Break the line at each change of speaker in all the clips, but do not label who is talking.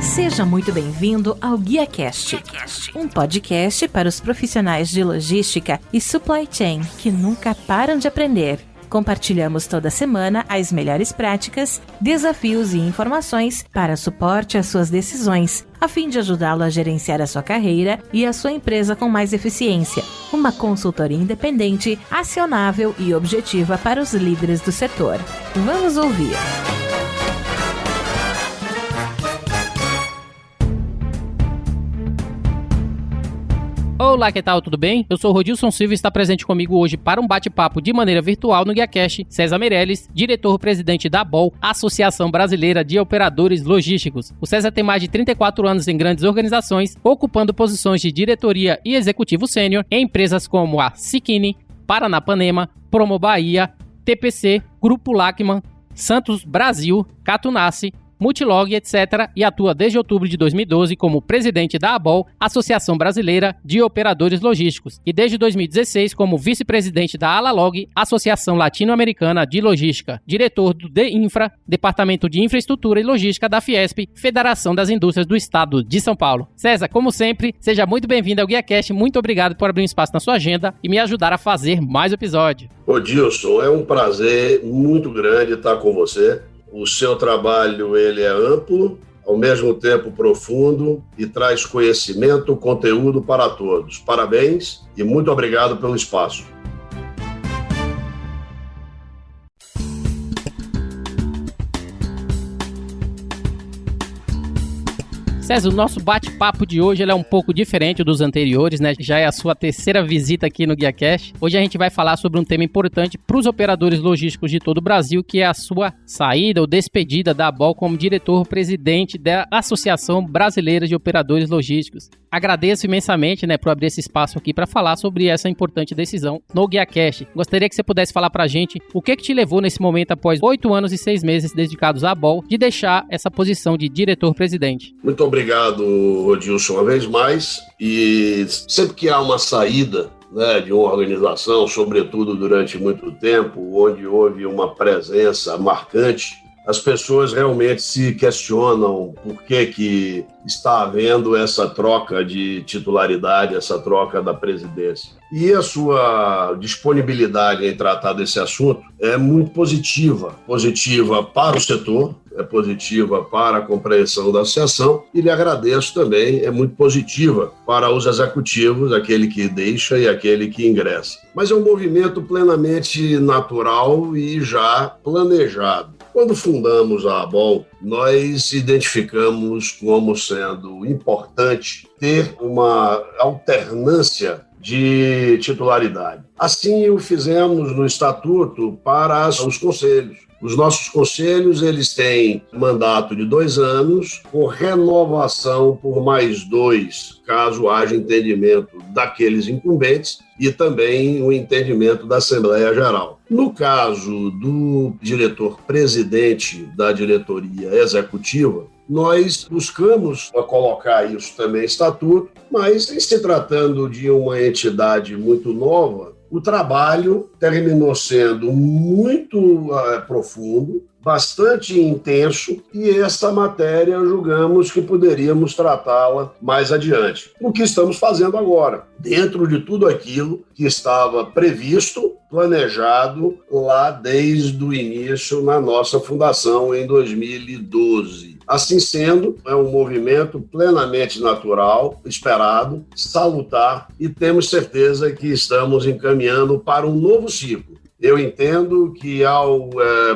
Seja muito bem-vindo ao GuiaCast, um podcast para os profissionais de logística e supply chain que nunca param de aprender. Compartilhamos toda semana as melhores práticas, desafios e informações para suporte às suas decisões, a fim de ajudá-lo a gerenciar a sua carreira e a sua empresa com mais eficiência. Uma consultoria independente, acionável e objetiva para os líderes do setor. Vamos ouvir!
Olá, que tal? Tudo bem? Eu sou o Rodilson Silva e está presente comigo hoje para um bate-papo de maneira virtual no GuiaCast, César Meirelles, diretor-presidente da ABOL, Associação Brasileira de Operadores Logísticos. O César tem mais de 34 anos em grandes organizações, ocupando posições de diretoria e executivo sênior em empresas como a Sikini, Paranapanema, Promo Bahia, TPC, Grupo Lachman, Santos Brasil, Catunassi, Multilog, etc., e atua desde outubro de 2012 como presidente da ABOL, Associação Brasileira de Operadores Logísticos, e desde 2016 como vice-presidente da Alalog, Associação Latino-Americana de Logística, diretor do DEINFRA, Departamento de Infraestrutura e Logística da Fiesp, Federação das Indústrias do Estado de São Paulo. César, como sempre, seja muito bem-vindo ao GuiaCast, muito obrigado por abrir um espaço na sua agenda e me ajudar a fazer mais um episódio.
Dilson, é um prazer muito grande estar com você. O seu trabalho ele é amplo, ao mesmo tempo profundo e traz conhecimento, conteúdo para todos. Parabéns e muito obrigado pelo espaço.
César, o nosso bate-papo de hoje ele é um pouco diferente dos anteriores, né? Já é a sua terceira visita aqui no GuiaCast. Hoje a gente vai falar sobre um tema importante para os operadores logísticos de todo o Brasil, que é a sua saída ou despedida da ABOL como diretor-presidente da Associação Brasileira de Operadores Logísticos. Agradeço imensamente, né, por abrir esse espaço aqui para falar sobre essa importante decisão no GuiaCast. Gostaria que você pudesse falar para a gente o que te levou nesse momento, após 8 anos e 6 meses dedicados à ABOL, de deixar essa posição de diretor-presidente.
Muito obrigado, Rodilson, uma vez mais. E sempre que há uma saída, né, de uma organização, sobretudo durante muito tempo, onde houve uma presença marcante, as pessoas realmente se questionam por que está havendo essa troca de titularidade, essa troca da presidência. E a sua disponibilidade em tratar desse assunto é muito positiva. Positiva para o setor, é positiva para a compreensão da associação e lhe agradeço também, é muito positiva para os executivos, aquele que deixa e aquele que ingressa. Mas é um movimento plenamente natural e já planejado. Quando fundamos a ABOL, nós identificamos como sendo importante ter uma alternância de titularidade. Assim o fizemos no estatuto para os conselhos. Os nossos conselhos eles têm mandato de 2 anos, com renovação por mais 2, caso haja entendimento daqueles incumbentes e também o entendimento da Assembleia Geral. No caso do diretor-presidente da diretoria executiva, nós buscamos colocar isso também em estatuto, mas em se tratando de uma entidade muito nova, o trabalho terminou sendo muito profundo, bastante intenso, e essa matéria julgamos que poderíamos tratá-la mais adiante. O que estamos fazendo agora, dentro de tudo aquilo que estava previsto, planejado lá desde o início na nossa fundação em 2012. Assim sendo, é um movimento plenamente natural, esperado, salutar, e temos certeza que estamos encaminhando para um novo ciclo. Eu entendo que ao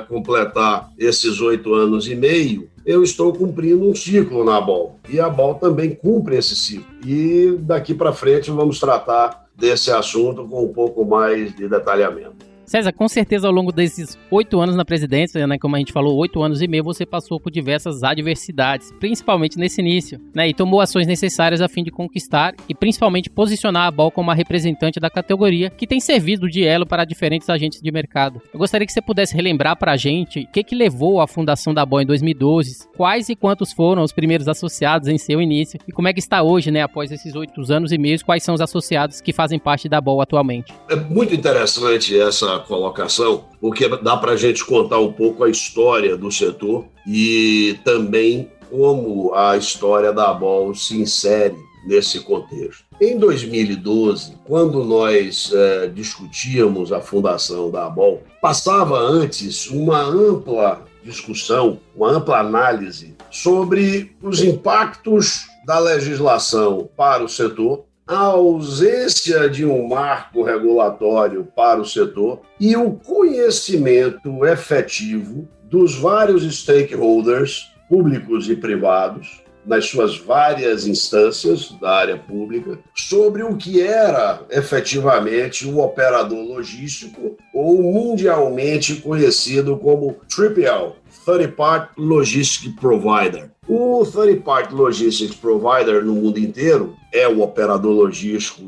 completar esses 8 anos e meio, eu estou cumprindo um ciclo na ABOL. E a ABOL também cumpre esse ciclo. E daqui para frente vamos tratar desse assunto com um pouco mais de detalhamento.
César, com certeza ao longo desses 8 anos na presidência, né, como a gente falou, 8 anos e meio, você passou por diversas adversidades, principalmente nesse início, né, e tomou ações necessárias a fim de conquistar e principalmente posicionar a ABOL como a representante da categoria, que tem servido de elo para diferentes agentes de mercado. Eu gostaria que você pudesse relembrar para a gente o que levou à fundação da ABOL em 2012, quais e quantos foram os primeiros associados em seu início e como é que está hoje, né, após esses 8 anos e meio, quais são os associados que fazem parte da ABOL atualmente.
É muito interessante essa essa colocação, porque dá para a gente contar um pouco a história do setor e também como a história da ABOL se insere nesse contexto. Em 2012, quando nós discutíamos a fundação da ABOL, passava antes uma ampla discussão, uma ampla análise sobre os impactos da legislação para o setor, a ausência de um marco regulatório para o setor e o conhecimento efetivo dos vários stakeholders, públicos e privados, nas suas várias instâncias da área pública, sobre o que era efetivamente o operador logístico, ou mundialmente conhecido como 3PL, Third Party Logistics Provider. O Third Party Logistics Provider no mundo inteiro é o operador logístico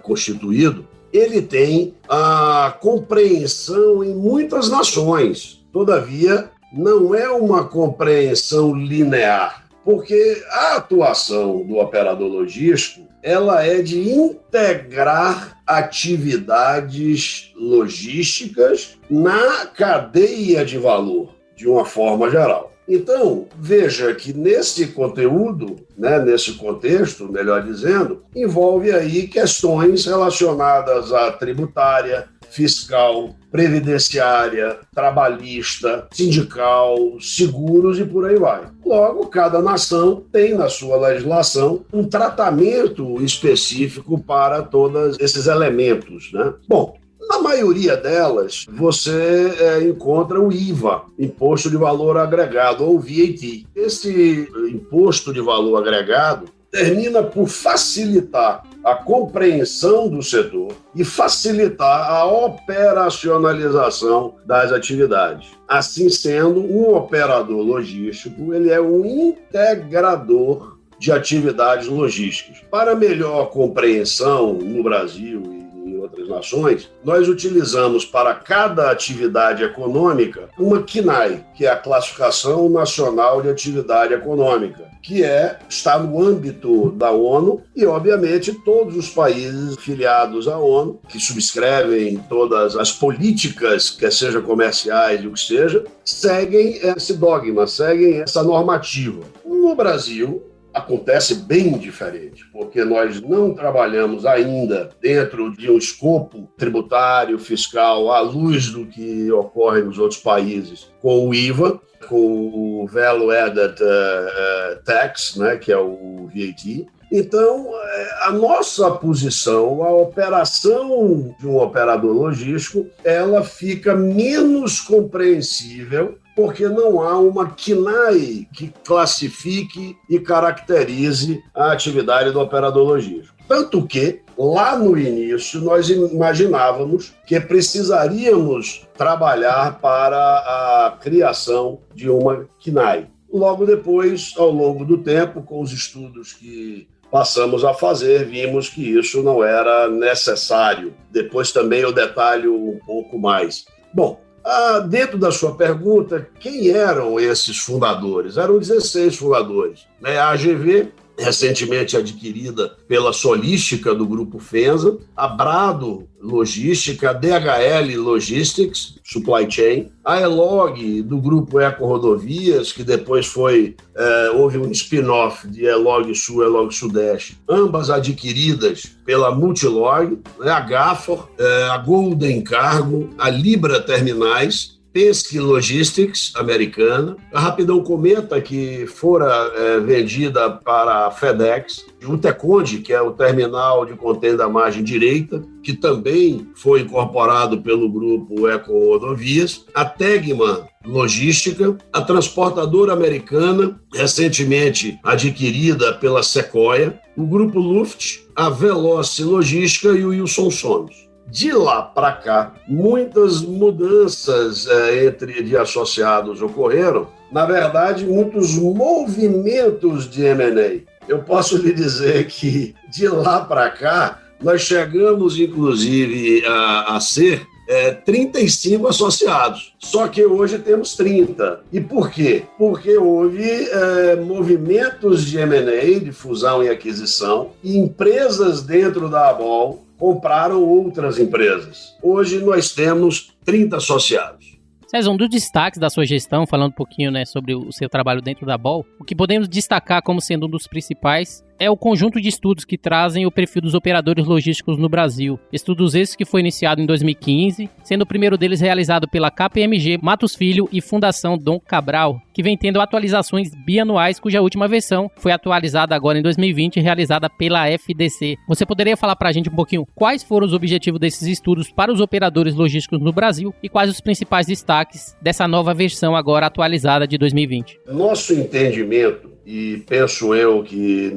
constituído. Ele tem a compreensão em muitas nações. Todavia, não é uma compreensão linear, porque a atuação do operador logístico ela é de integrar atividades logísticas na cadeia de valor, de uma forma geral. Então, veja que nesse conteúdo, nesse contexto, melhor dizendo, envolve aí questões relacionadas à tributária, fiscal, previdenciária, trabalhista, sindical, seguros e por aí vai. Logo, cada nação tem na sua legislação um tratamento específico para todos esses elementos, Bom, na maioria delas, você encontra o IVA, Imposto de Valor Agregado, ou VAT. Esse Imposto de Valor Agregado termina por facilitar a compreensão do setor e facilitar a operacionalização das atividades. Assim sendo, um operador logístico ele é um integrador de atividades logísticas. Para melhor compreensão no Brasil e em outras nações, nós utilizamos para cada atividade econômica uma CNAE, que é a Classificação Nacional de Atividade Econômica, que está no âmbito da ONU e, obviamente, todos os países filiados à ONU, que subscrevem todas as políticas, quer seja comerciais e o que seja, seguem esse dogma, seguem essa normativa. No Brasil, acontece bem diferente, porque nós não trabalhamos ainda dentro de um escopo tributário, fiscal, à luz do que ocorre nos outros países, com o IVA, com o Value Added Tax, que é o VAT. Então, a nossa posição, a operação de um operador logístico, ela fica menos compreensível porque não há uma CNAE que classifique e caracterize a atividade do operador logístico. Tanto que, lá no início, nós imaginávamos que precisaríamos trabalhar para a criação de uma CNAE. Logo depois, ao longo do tempo, com os estudos que passamos a fazer, vimos que isso não era necessário. Depois também eu detalho um pouco mais. Bom, dentro da sua pergunta, quem eram esses fundadores? Eram 16 fundadores. A AGV, recentemente adquirida pela Solística do Grupo Fenza, a Brado Logística, a DHL Logistics, Supply Chain, a Elog do Grupo Eco Rodovias, que depois houve um spin-off de Elog Sul e Elog Sudeste, ambas adquiridas pela Multilog, a Gafor, a Golden Cargo, a Libra Terminais, Penske Logistics, americana, a Rapidão Cometa, que fora vendida para a FedEx, o Teconde, que é o terminal de contêiner da margem direita, que também foi incorporado pelo grupo Eco Rodovias, a Tegman Logística, a transportadora americana, recentemente adquirida pela Sequoia, o grupo Luft, a Veloce Logística e o Wilson Sons. De lá para cá, muitas mudanças de associados ocorreram. Na verdade, muitos movimentos de M&A. Eu posso lhe dizer que, de lá para cá, nós chegamos, inclusive, a ser 35 associados. Só que hoje temos 30. E por quê? Porque houve movimentos de M&A, de fusão e aquisição, e empresas dentro da ABOL compraram outras empresas. Hoje nós temos 30 associados.
César, um dos destaques da sua gestão, falando um pouquinho, né, sobre o seu trabalho dentro da BOL, o que podemos destacar como sendo um dos principais é o conjunto de estudos que trazem o perfil dos operadores logísticos no Brasil. Estudos esses que foi iniciado em 2015, sendo o primeiro deles realizado pela KPMG, Matos Filho e Fundação Dom Cabral, que vem tendo atualizações bianuais, cuja última versão foi atualizada agora em 2020 e realizada pela FDC. Você poderia falar para a gente um pouquinho quais foram os objetivos desses estudos para os operadores logísticos no Brasil e quais os principais destaques dessa nova versão agora atualizada de 2020?
Nosso entendimento, e penso eu que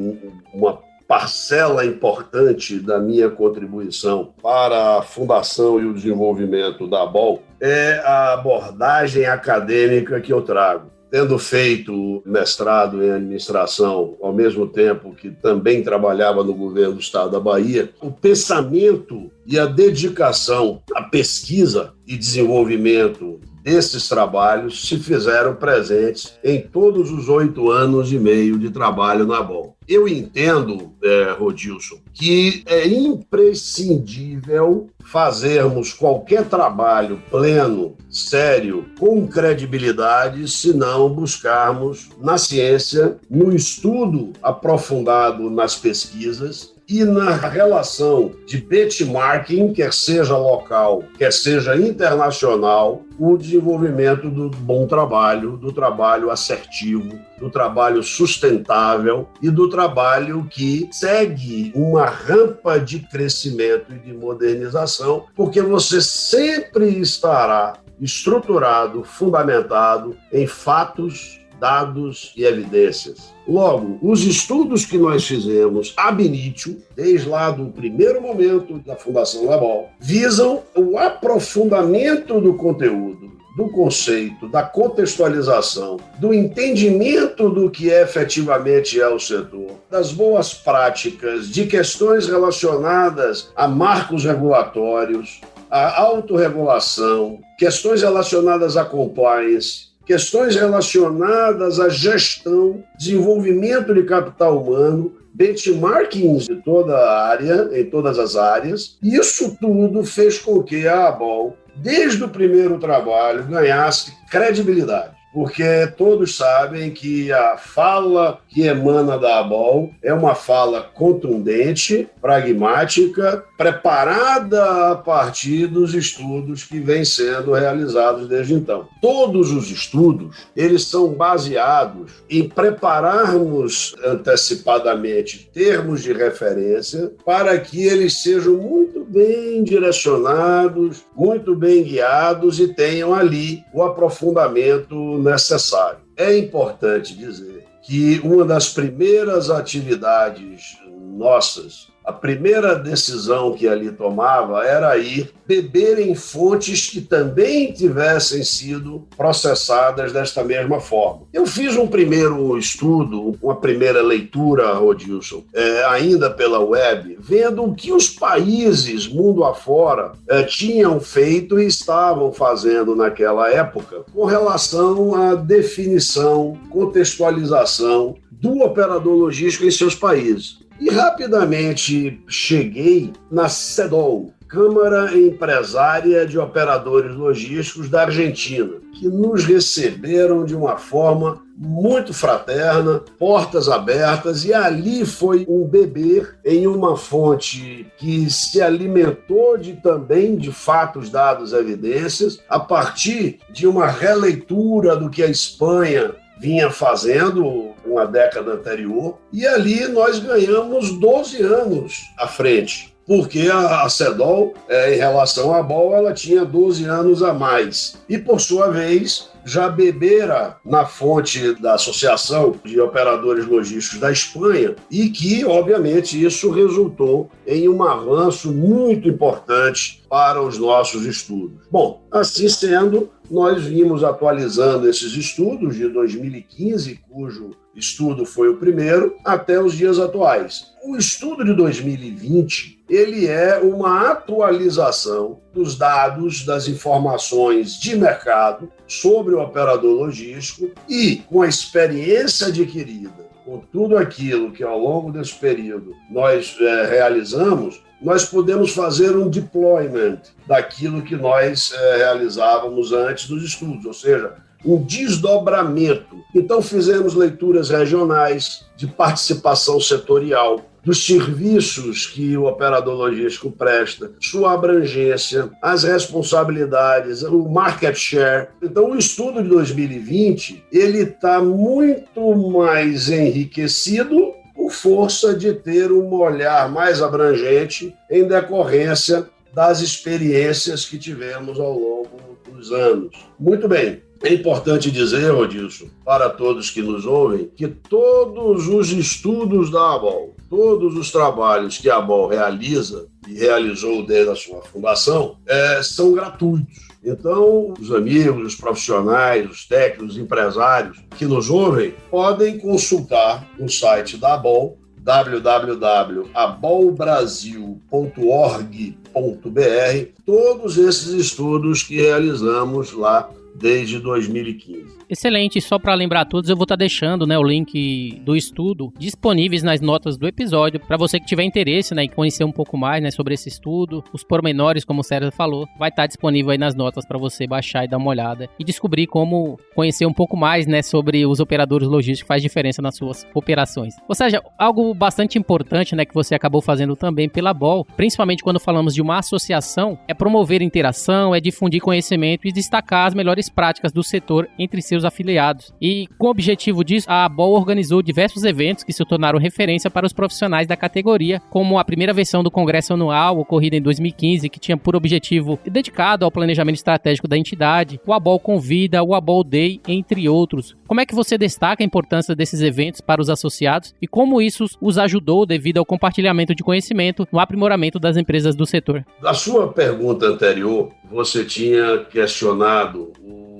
uma parcela importante da minha contribuição para a fundação e o desenvolvimento da BOL é a abordagem acadêmica que eu trago. Tendo feito mestrado em administração, ao mesmo tempo que também trabalhava no governo do estado da Bahia, o pensamento e a dedicação à pesquisa e desenvolvimento desses trabalhos se fizeram presentes em todos os 8 anos e meio de trabalho na BOL. Eu entendo, Rodilson, que é imprescindível fazermos qualquer trabalho pleno, sério, com credibilidade, se não buscarmos na ciência, no estudo aprofundado nas pesquisas e na relação de benchmarking, quer seja local, quer seja internacional, o desenvolvimento do bom trabalho, do trabalho assertivo, do trabalho sustentável e do trabalho que segue uma rampa de crescimento e de modernização, porque você sempre estará estruturado, fundamentado em fatos, dados e evidências. Logo, os estudos que nós fizemos ab initio, desde lá do primeiro momento da Fundação da BOL, visam o aprofundamento do conteúdo, do conceito, da contextualização, do entendimento do que efetivamente é o setor, das boas práticas, de questões relacionadas a marcos regulatórios, a autorregulação, questões relacionadas a compliance, questões relacionadas à gestão, desenvolvimento de capital humano, benchmarkings de toda a área, em todas as áreas. Isso tudo fez com que a ABOL, desde o primeiro trabalho, ganhasse credibilidade. Porque todos sabem que a fala que emana da ABOL é uma fala contundente, pragmática, preparada a partir dos estudos que vêm sendo realizados desde então. Todos os estudos, eles são baseados em prepararmos antecipadamente termos de referência para que eles sejam muito bem direcionados, muito bem guiados e tenham ali o aprofundamento necessário. É importante dizer que uma das primeiras atividades nossas, a primeira decisão que ali tomava era ir beber em fontes que também tivessem sido processadas desta mesma forma. Eu fiz um primeiro estudo, uma primeira leitura, Rodilson, ainda pela web, vendo o que os países mundo afora tinham feito e estavam fazendo naquela época com relação à definição, contextualização do operador logístico em seus países. E rapidamente cheguei na CEDOL, Câmara Empresária de Operadores Logísticos da Argentina, que nos receberam de uma forma muito fraterna, portas abertas, e ali foi um beber em uma fonte que se alimentou também de fatos, dados, evidências, a partir de uma releitura do que a Espanha vinha fazendo uma década anterior, e ali nós ganhamos 12 anos à frente, porque a CEDOL, em relação à BOL, ela tinha 12 anos a mais. E, por sua vez, já bebera na fonte da Associação de Operadores Logísticos da Espanha, e que, obviamente, isso resultou em um avanço muito importante para os nossos estudos. Bom, assim sendo, nós vimos atualizando esses estudos de 2015, cujo estudo foi o primeiro, até os dias atuais. O estudo de 2020, ele é uma atualização dos dados, das informações de mercado sobre o operador logístico e, com a experiência adquirida, com tudo aquilo que ao longo desse período nós realizamos, nós podemos fazer um deployment daquilo que nós realizávamos antes dos estudos, ou seja, um desdobramento. Então, fizemos leituras regionais, de participação setorial, dos serviços que o operador logístico presta, sua abrangência, as responsabilidades, o market share. Então, o estudo de 2020 ele está muito mais enriquecido por força de ter um olhar mais abrangente em decorrência das experiências que tivemos ao longo dos anos. Muito bem. É importante dizer, Rodilson, para todos que nos ouvem, que todos os estudos da ABOL, todos os trabalhos que a ABOL realiza e realizou desde a sua fundação, são gratuitos. Então, os amigos, os profissionais, os técnicos, os empresários que nos ouvem podem consultar no site da ABOL, www.abolbrasil.org.br, todos esses estudos que realizamos lá desde 2015.
Excelente, só para lembrar a todos, eu vou estar deixando, o link do estudo disponíveis nas notas do episódio, para você que tiver interesse, em conhecer um pouco mais, sobre esse estudo, os pormenores, como o César falou, vai estar disponível aí nas notas para você baixar e dar uma olhada e descobrir como conhecer um pouco mais, sobre os operadores logísticos que faz diferença nas suas operações. Ou seja, algo bastante importante, que você acabou fazendo também pela BOL, principalmente quando falamos de uma associação, é promover interação, é difundir conhecimento e destacar as melhores práticas do setor entre seus afiliados. E com o objetivo disso, a BOL organizou diversos eventos que se tornaram referência para os profissionais da categoria, como a primeira versão do Congresso Anual, ocorrida em 2015, que tinha por objetivo dedicado ao planejamento estratégico da entidade, o ABOL Convida, o ABOL Day, entre outros. Como é que você destaca a importância desses eventos para os associados e como isso os ajudou devido ao compartilhamento de conhecimento no aprimoramento das empresas do setor?
Na sua pergunta anterior, você tinha questionado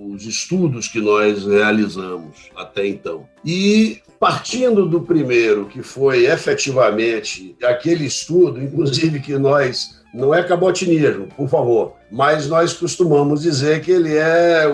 os estudos que nós realizamos até então. E partindo do primeiro, que foi efetivamente aquele estudo, inclusive que nós, não é cabotinismo, por favor, mas nós costumamos dizer que ele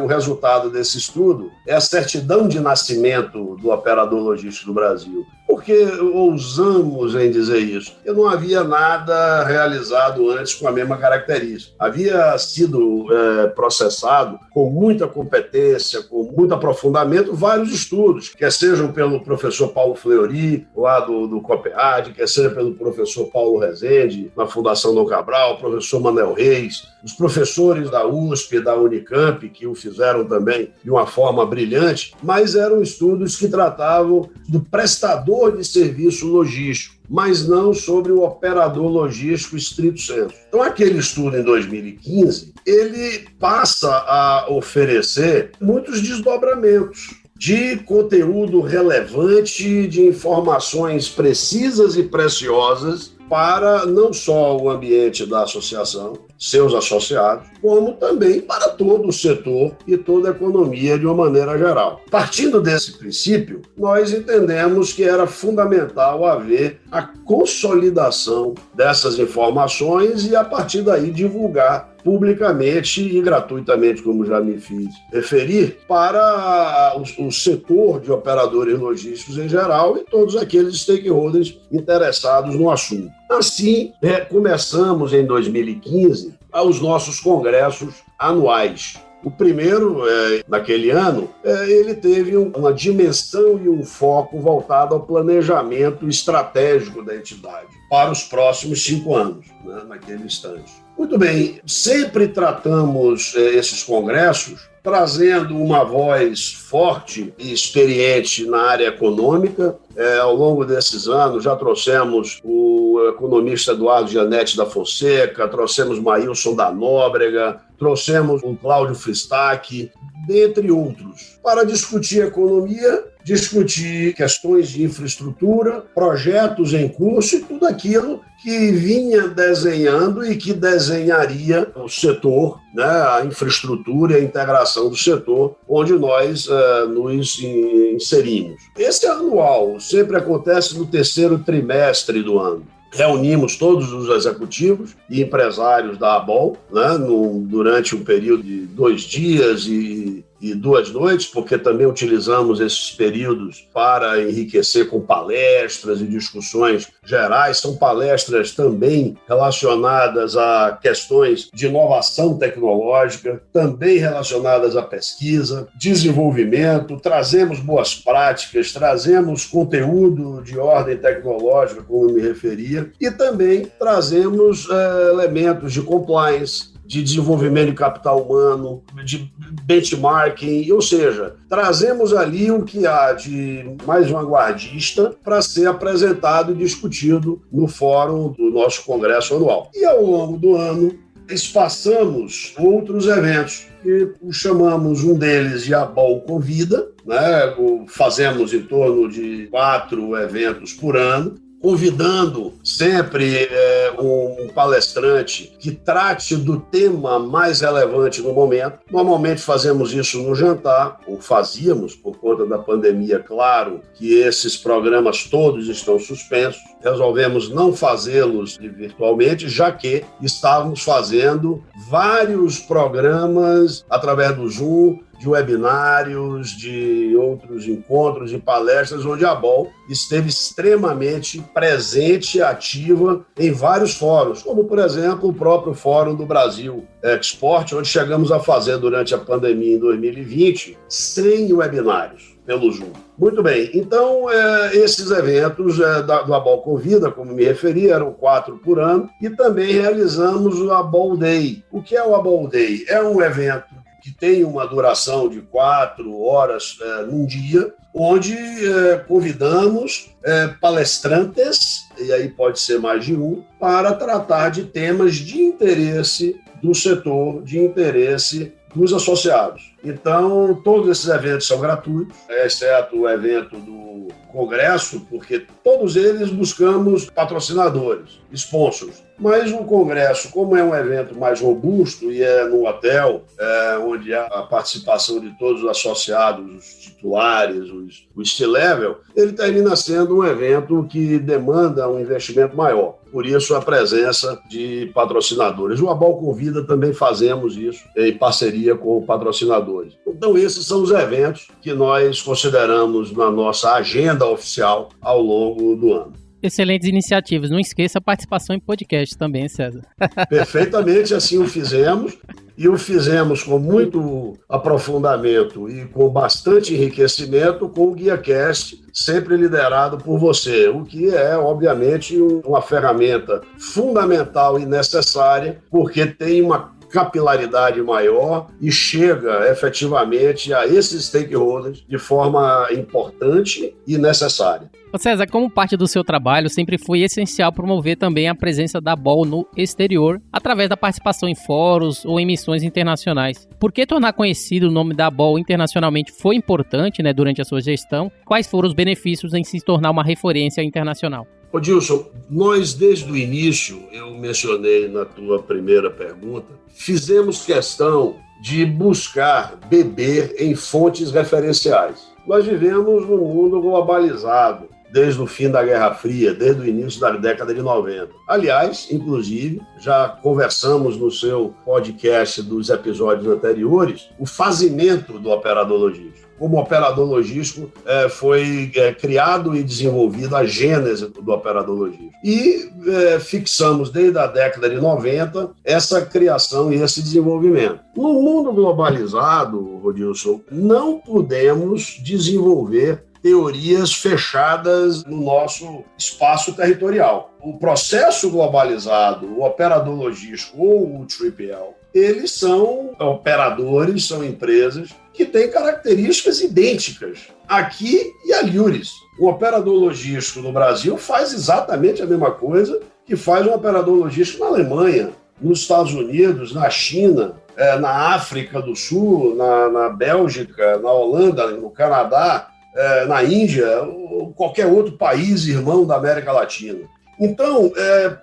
o resultado desse estudo é a certidão de nascimento do operador logístico do Brasil. Por que ousamos em dizer isso? Porque não havia nada realizado antes com a mesma característica. Havia sido processado com muita competência, com muito aprofundamento, vários estudos, quer sejam pelo professor Paulo Fleury, lá do COPEAD, quer seja pelo professor Paulo Rezende, na Fundação Dom Cabral, o professor Manuel Reis, os professores da USP e da Unicamp, que o fizeram também de uma forma brilhante, mas eram estudos que tratavam do prestador de serviço logístico, mas não sobre o operador logístico estrito sensu. Então, aquele estudo em 2015, ele passa a oferecer muitos desdobramentos de conteúdo relevante, de informações precisas e preciosas para não só o ambiente da associação, seus associados, como também para todo o setor e toda a economia de uma maneira geral. Partindo desse princípio, nós entendemos que era fundamental haver a consolidação dessas informações e, a partir daí, divulgar publicamente e gratuitamente, como já me fiz referir, para o setor de operadores logísticos em geral e todos aqueles stakeholders interessados no assunto. Assim, começamos em 2015 os nossos congressos anuais. O primeiro, naquele ano, ele teve uma dimensão e um foco voltado ao planejamento estratégico da entidade para os próximos 5 anos, naquele instante. Muito bem, sempre tratamos esses congressos trazendo uma voz forte e experiente na área econômica. Ao longo desses anos, já trouxemos o economista Eduardo Gianetti da Fonseca, trouxemos Maílson da Nóbrega, trouxemos o Cláudio Fristac, dentre outros, para discutir economia, discutir questões de infraestrutura, projetos em curso e tudo aquilo que vinha desenhando e que desenharia o setor, a infraestrutura e a integração do setor onde nós nos inserimos. Esse é anual, sempre acontece no terceiro trimestre do ano. Reunimos todos os executivos e empresários da ABOL, durante um período de 2 dias e e 2 noites, porque também utilizamos esses períodos para enriquecer com palestras e discussões gerais. São palestras também relacionadas a questões de inovação tecnológica, também relacionadas à pesquisa, desenvolvimento, trazemos boas práticas, trazemos conteúdo de ordem tecnológica, como eu me referia, e também trazemos elementos de compliance, de desenvolvimento de capital humano, de benchmarking, ou seja, trazemos ali o que há de mais vanguardista para ser apresentado e discutido no fórum do nosso congresso anual. E ao longo do ano, espaçamos outros eventos, que chamamos um deles de ABOL Convida, né? Fazemos em torno de 4 eventos por ano, convidando sempre um palestrante que trate do tema mais relevante no momento. Normalmente fazemos isso no jantar, ou fazíamos por conta da pandemia, claro que esses programas todos estão suspensos. Resolvemos não fazê-los virtualmente, já que estávamos fazendo vários programas através do Zoom, de webinários, de outros encontros e palestras, onde a ABOL esteve extremamente presente e ativa em vários fóruns, como, por exemplo, o próprio Fórum do Brasil Export, onde chegamos a fazer durante a pandemia em 2020 100 webinários pelo Zoom. Muito bem, então esses eventos do ABOL Convida, como me referi, eram 4 por ano, e também realizamos o ABOL Day. O que é o ABOL Day? É um evento que tem uma duração de 4 horas num dia, onde convidamos palestrantes, e aí pode ser mais de um, para tratar de temas de interesse do setor, de interesse dos associados. Então, todos esses eventos são gratuitos, exceto o evento do Congresso, porque todos eles buscamos patrocinadores, sponsors. Mas o Congresso, como é um evento mais robusto e é no hotel, onde há a participação de todos os associados, os titulares, o C-Level, ele termina sendo um evento que demanda um investimento maior. Por isso, a presença de patrocinadores. O ABOL Convida também fazemos isso em parceria com patrocinadores. Então, esses são os eventos que nós consideramos na nossa agenda oficial ao longo do ano.
Excelentes iniciativas. Não esqueça a participação em podcast também, César.
Perfeitamente, assim o fizemos. E o fizemos com muito aprofundamento e com bastante enriquecimento com o GuiaCast, sempre liderado por você, o que é, obviamente, uma ferramenta fundamental e necessária, porque tem uma capilaridade maior e chega efetivamente a esses stakeholders de forma importante e necessária.
Ô César, como parte do seu trabalho, sempre foi essencial promover também a presença da ABOL no exterior, através da participação em fóruns ou em missões internacionais. Por que tornar conhecido o nome da ABOL internacionalmente foi importante, durante a sua gestão? Quais foram os benefícios em se tornar uma referência internacional?
Ô Dilson, nós desde o início, eu mencionei na tua primeira pergunta, fizemos questão de buscar beber em fontes referenciais. Nós vivemos num mundo globalizado, desde o fim da Guerra Fria, desde o início da década de 90. Aliás, inclusive, já conversamos no seu podcast dos episódios anteriores, o fazimento do operador logístico. Como operador logístico foi criado e desenvolvido a gênese do operador logístico. E fixamos desde a década de 90 essa criação e esse desenvolvimento. No mundo globalizado, Rodilson, não podemos desenvolver teorias fechadas no nosso espaço territorial. O processo globalizado, o operador logístico ou o 3PL, eles são operadores, são empresas que têm características idênticas aqui e ali. O operador logístico no Brasil faz exatamente a mesma coisa que faz um operador logístico na Alemanha, nos Estados Unidos, na China, na África do Sul, na Bélgica, na Holanda, no Canadá, na Índia, ou qualquer outro país irmão da América Latina. Então,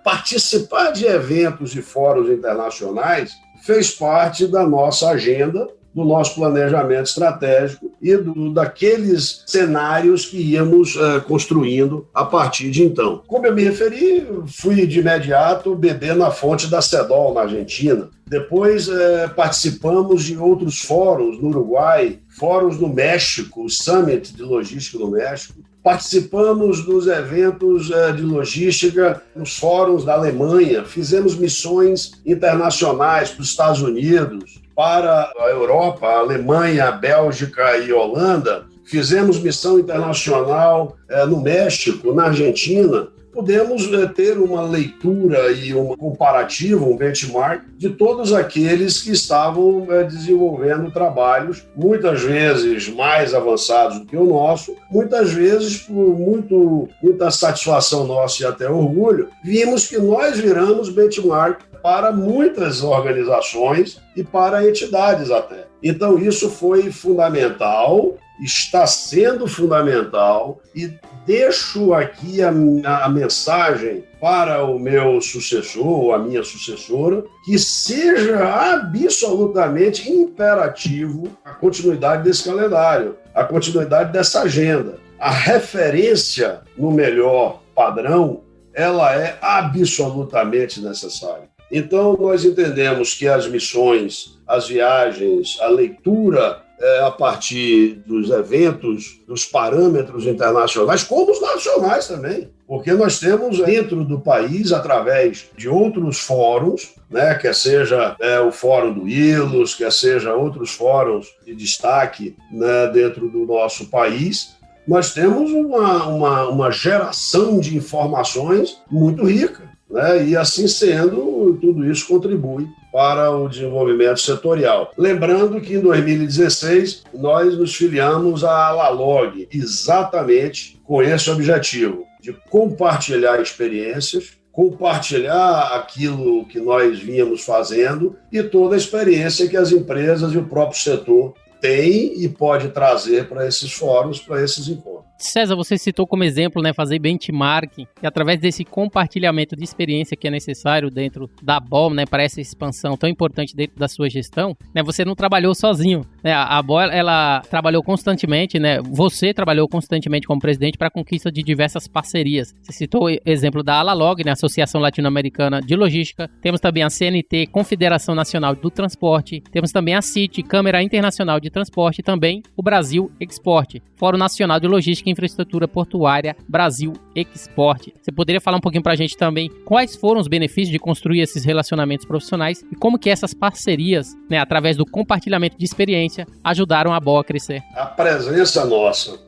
participar de eventos e fóruns internacionais fez parte da nossa agenda, do nosso planejamento estratégico e daqueles cenários que íamos construindo a partir de então. Como eu me referi, fui de imediato beber na fonte da CEDOL, na Argentina. Depois participamos de outros fóruns no Uruguai, fóruns no México, o Summit de Logística no México. Participamos dos eventos de logística nos fóruns da Alemanha, fizemos missões internacionais para os Estados Unidos, para a Europa, a Alemanha, a Bélgica e a Holanda. Fizemos missão internacional no México, na Argentina. Podemos ter uma leitura e um comparativo, um benchmark de todos aqueles que estavam desenvolvendo trabalhos, muitas vezes mais avançados do que o nosso, muitas vezes por muita satisfação nossa e até orgulho, vimos que nós viramos benchmark para muitas organizações e para entidades até. Então isso foi fundamental, está sendo fundamental, e deixo aqui a mensagem para o meu sucessor ou a minha sucessora, que seja absolutamente imperativo a continuidade desse calendário, a continuidade dessa agenda. A referência no melhor padrão, ela é absolutamente necessária. Então, nós entendemos que as missões, as viagens, a leitura a partir dos eventos, dos parâmetros internacionais, como os nacionais também, porque nós temos dentro do país, através de outros fóruns, né, quer seja o Fórum do ILOS, quer seja outros fóruns de destaque, né, dentro do nosso país, nós temos uma geração de informações muito rica, né, e assim sendo, tudo isso contribui para o desenvolvimento setorial. Lembrando que em 2016 nós nos filiamos à Alalog, exatamente com esse objetivo, de compartilhar experiências, compartilhar aquilo que nós vínhamos fazendo e toda a experiência que as empresas e o próprio setor têm e pode trazer para esses fóruns, para esses encontros.
César, você citou como exemplo, né, fazer benchmarking, e através desse compartilhamento de experiência que é necessário dentro da BOL, né, para essa expansão tão importante dentro da sua gestão, né, você não trabalhou sozinho, né, a BOL, ela trabalhou constantemente, né, você trabalhou constantemente como presidente para a conquista de diversas parcerias. Você citou o exemplo da Alalog, né, Associação Latino-Americana de Logística, temos também a CNT, Confederação Nacional do Transporte, temos também a CIT, Câmara Internacional de Transporte, e também o Brasil Export, Fórum Nacional de Logística e Infraestrutura Portuária Brasil Export. Você poderia falar um pouquinho para a gente também quais foram os benefícios de construir esses relacionamentos profissionais e como que essas parcerias, né, através do compartilhamento de experiência, ajudaram a BOL a crescer?
A presença nossa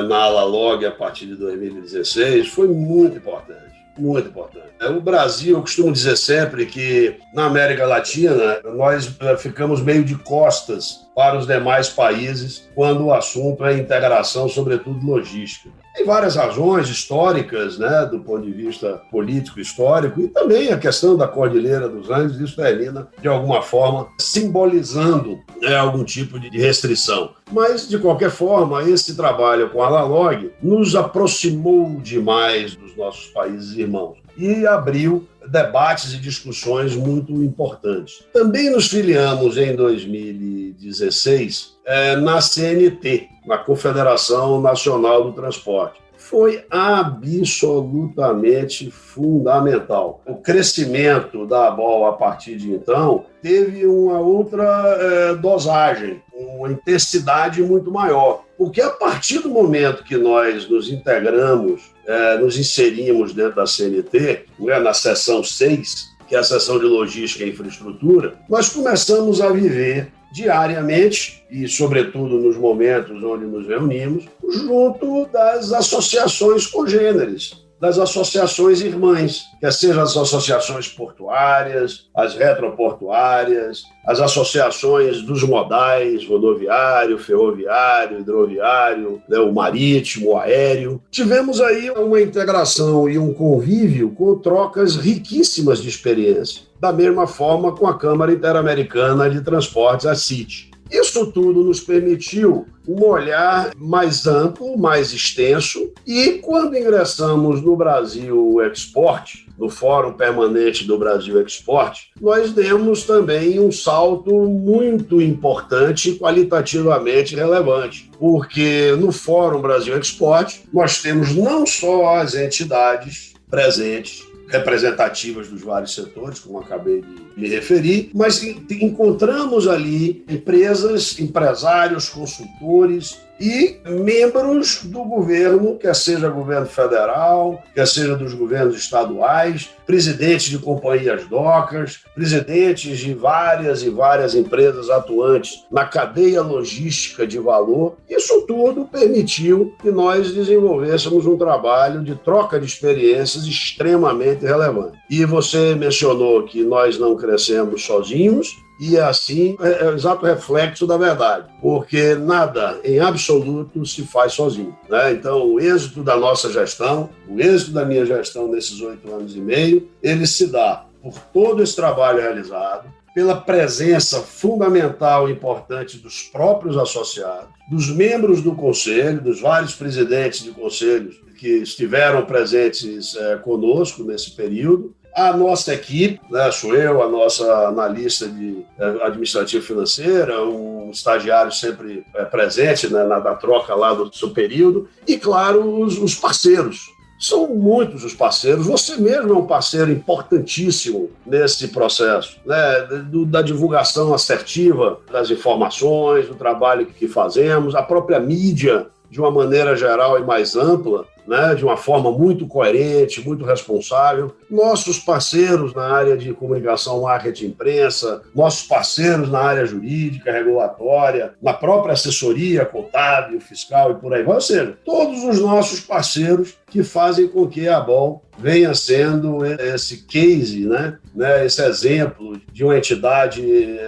na Alalog a partir de 2016 foi muito importante. Muito importante. O Brasil, eu costumo dizer sempre que na América Latina nós ficamos meio de costas para os demais países quando o assunto é integração, sobretudo logística. Tem várias razões históricas, né, do ponto de vista político histórico, e também a questão da Cordilheira dos Andes, isso termina, de alguma forma, simbolizando algum tipo de restrição. Mas, de qualquer forma, esse trabalho com a Alalog nos aproximou demais dos nossos países irmãos e abriu debates e discussões muito importantes. Também nos filiamos em 2016 na CNT, na Confederação Nacional do Transporte. Foi absolutamente fundamental. O crescimento da BOL a partir de então teve uma outra dosagem, uma intensidade muito maior. Porque a partir do momento que nós nos integramos, nos inserimos dentro da CNT, na seção 6, que é a seção de Logística e Infraestrutura, nós começamos a viver diariamente, e sobretudo nos momentos onde nos reunimos, junto das associações congêneres, das associações irmãs, quer sejam as associações portuárias, as retroportuárias, as associações dos modais, rodoviário, ferroviário, hidroviário, né, o marítimo, o aéreo. Tivemos aí uma integração e um convívio com trocas riquíssimas de experiência, da mesma forma com a Câmara Interamericana de Transportes, a CIT. Isso tudo nos permitiu um olhar mais amplo, mais extenso, e quando ingressamos no Brasil Export, no Fórum Permanente do Brasil Export, nós demos também um salto muito importante e qualitativamente relevante, porque no Fórum Brasil Export nós temos não só as entidades presentes, representativas dos vários setores, como acabei de me referir, mas encontramos ali empresas, empresários, consultores e membros do governo, quer seja governo federal, quer seja dos governos estaduais, presidentes de companhias docas, presidentes de várias e várias empresas atuantes na cadeia logística de valor. Isso tudo permitiu que nós desenvolvêssemos um trabalho de troca de experiências extremamente relevante. E você mencionou que nós não crescemos sozinhos, e assim é o exato reflexo da verdade, porque nada em absoluto se faz sozinho, né? Então, o êxito da nossa gestão, o êxito da minha gestão nesses 8 anos e meio, ele se dá por todo esse trabalho realizado, pela presença fundamental e importante dos próprios associados, dos membros do conselho, dos vários presidentes de conselhos que estiveram presentes conosco nesse período, a nossa equipe, né, sou eu, a nossa analista de administrativa financeira, um estagiário sempre presente, né, na troca lá do seu período, e, claro, os parceiros. São muitos os parceiros. Você mesmo é um parceiro importantíssimo nesse processo, né, da divulgação assertiva das informações, do trabalho que fazemos, a própria mídia, de uma maneira geral e mais ampla, né, de uma forma muito coerente, muito responsável. Nossos parceiros na área de comunicação, marketing, imprensa, nossos parceiros na área jurídica, regulatória, na própria assessoria contábil, fiscal e por aí vai. Ou seja, todos os nossos parceiros que fazem com que a ABOL venha sendo esse case, né, esse exemplo de uma entidade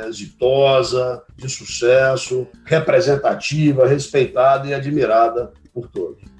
exitosa, de sucesso, representativa, respeitada e admirada por todos.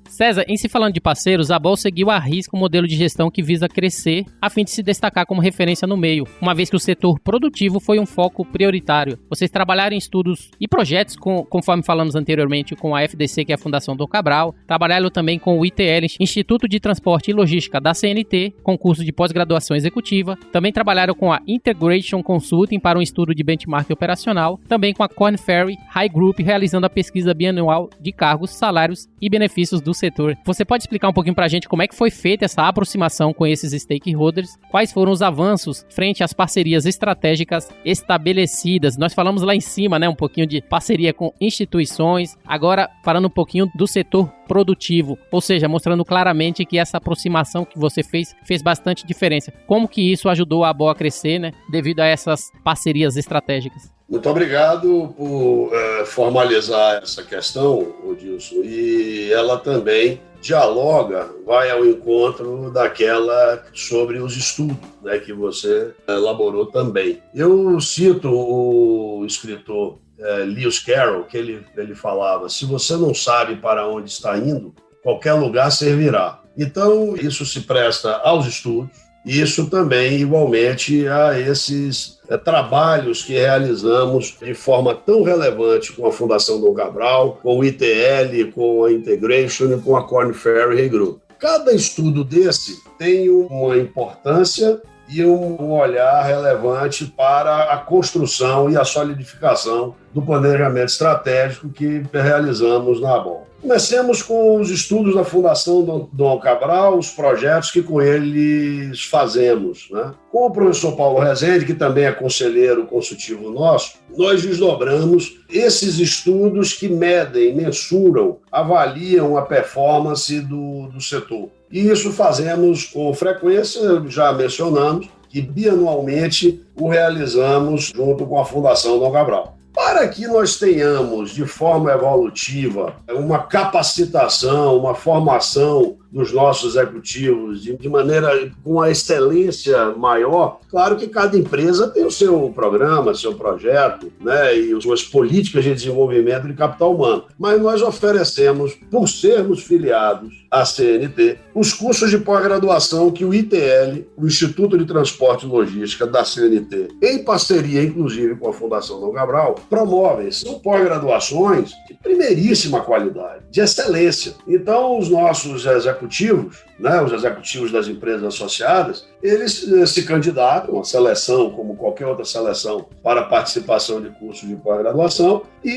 César, em se falando de parceiros, a ABOL seguiu à risca um modelo de gestão que visa crescer a fim de se destacar como referência no meio, uma vez que o setor produtivo foi um foco prioritário. Vocês trabalharam em estudos e projetos, conforme falamos anteriormente, com a FDC, que é a Fundação Dom Cabral, trabalharam também com o ITL, Instituto de Transporte e Logística da CNT, com curso de pós-graduação executiva, também trabalharam com a Integration Consulting para um estudo de benchmark operacional, também com a Korn Ferry High Group, realizando a pesquisa bianual de cargos, salários e benefícios do setor. Você pode explicar um pouquinho pra gente como é que foi feita essa aproximação com esses stakeholders? Quais foram os avanços frente às parcerias estratégicas estabelecidas? Nós falamos lá em cima, né, um pouquinho de parceria com instituições, agora falando um pouquinho do setor produtivo, ou seja, mostrando claramente que essa aproximação que você fez bastante diferença. Como que isso ajudou a ABOL a crescer, né, devido a essas parcerias estratégicas?
Muito obrigado por formalizar essa questão, Odilson, e ela também dialoga, vai ao encontro daquela sobre os estudos, né, que você elaborou também. Eu cito o escritor Lewis Carroll, que ele falava: se você não sabe para onde está indo, qualquer lugar servirá. Então, isso se presta aos estudos, e isso também, igualmente, a esses trabalhos que realizamos de forma tão relevante com a Fundação Dom Cabral, com o ITL, com a Integration e com a Korn Ferry Group. Cada estudo desse tem uma importância e um olhar relevante para a construção e a solidificação do planejamento estratégico que realizamos na ABOL. Comecemos com os estudos da Fundação Dom Cabral, os projetos que com eles fazemos, né? Com o professor Paulo Rezende, que também é conselheiro consultivo nosso, nós desdobramos esses estudos que medem, mensuram, avaliam a performance do setor. E isso fazemos com frequência, já mencionamos, que bianualmente o realizamos junto com a Fundação Dom Cabral. Para que nós tenhamos, de forma evolutiva, uma capacitação, uma formação dos nossos executivos de maneira com uma excelência maior, claro que cada empresa tem o seu programa, seu projeto, né, e as suas políticas de desenvolvimento de capital humano. Mas nós oferecemos, por sermos filiados à CNT, os cursos de pós-graduação que o ITL, o Instituto de Transporte e Logística da CNT, em parceria, inclusive, com a Fundação Dom Cabral, promovem. São pós-graduações de primeiríssima qualidade, de excelência. Então, os nossos executivos executivos, né, os executivos das empresas associadas, eles se candidatam à seleção, como qualquer outra seleção, para participação de cursos de pós-graduação e,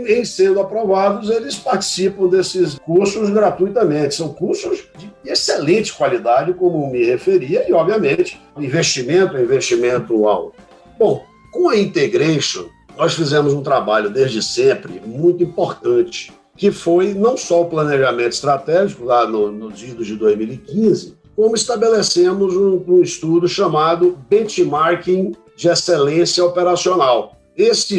em sendo aprovados, eles participam desses cursos gratuitamente. São cursos de excelente qualidade, como me referia, e, obviamente, investimento alto. Bom, com a Integration, nós fizemos um trabalho desde sempre muito importante, que foi não só o planejamento estratégico, lá nos idos de 2015, como estabelecemos um estudo chamado Benchmarking de Excelência Operacional. Esse